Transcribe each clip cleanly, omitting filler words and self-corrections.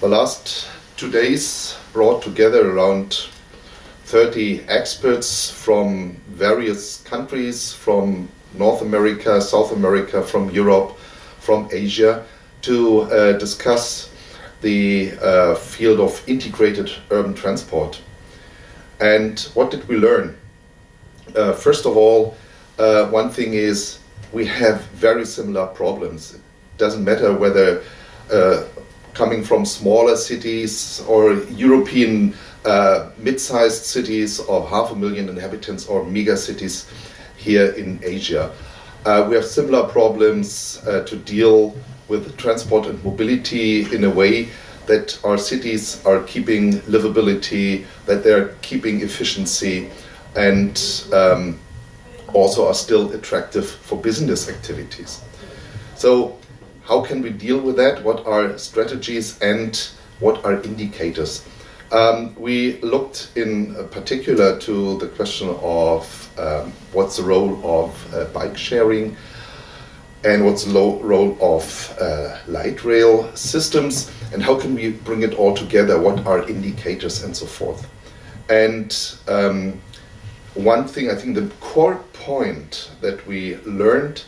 The last 2 days brought together around 30 experts from various countries, from North America, South America, from Europe, from Asia, to discuss the field of integrated urban transport. And what did we learn? First of all, one thing is we have very similar problems. It doesn't matter whether coming from smaller cities or European mid-sized cities of 500,000 inhabitants or mega cities here in Asia. We have similar problems to deal with transport and mobility in a way that our cities are keeping livability, that they're keeping efficiency, and also are still attractive for business activities. So how can we deal with that? What are strategies and what are indicators? We looked in particular to the question of what's the role of bike sharing and what's the role of light rail systems, and how can we bring it all together, what are indicators and so forth. And one thing, I think the core point that we learned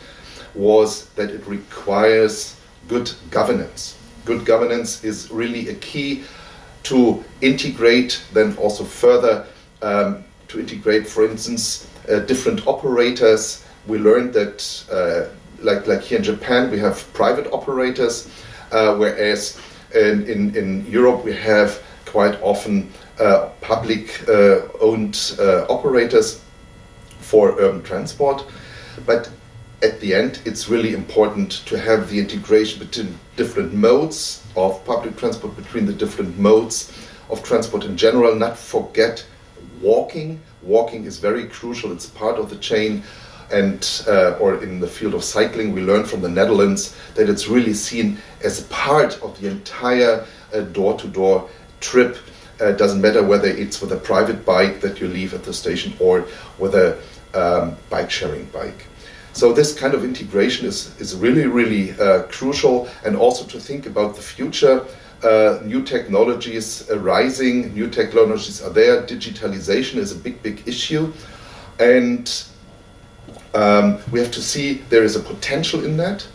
was that it requires good governance. Good governance is really a key to integrate, then also further to integrate, for instance, different operators. We learned that like here in Japan we have private operators, whereas in Europe we have quite often public owned operators for urban transport. But at the end, it's really important to have the integration between different modes of public transport, between the different modes of transport in general. Not forget walking. Walking is very crucial. It's part of the chain. And or in the field of cycling, we learned from the Netherlands that it's really seen as part of the entire door-to-door trip. Doesn't matter whether it's with a private bike that you leave at the station or with a bike-sharing bike. So this kind of integration is really crucial, and also to think about the future. New technologies arising, new technologies are there. Digitalization is a big issue, and we have to see there is a potential in that,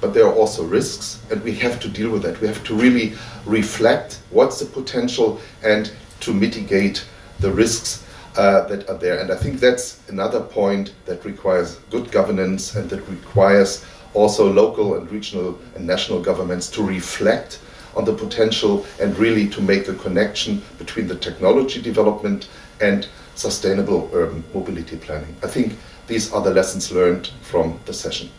but there are also risks, and we have to deal with that. We have to really reflect what's the potential and to mitigate the risks that are there. And I think that's another point that requires good governance, and that requires also local and regional and national governments to reflect on the potential and really to make the connection between the technology development and sustainable urban mobility planning. I think these are the lessons learned from the session.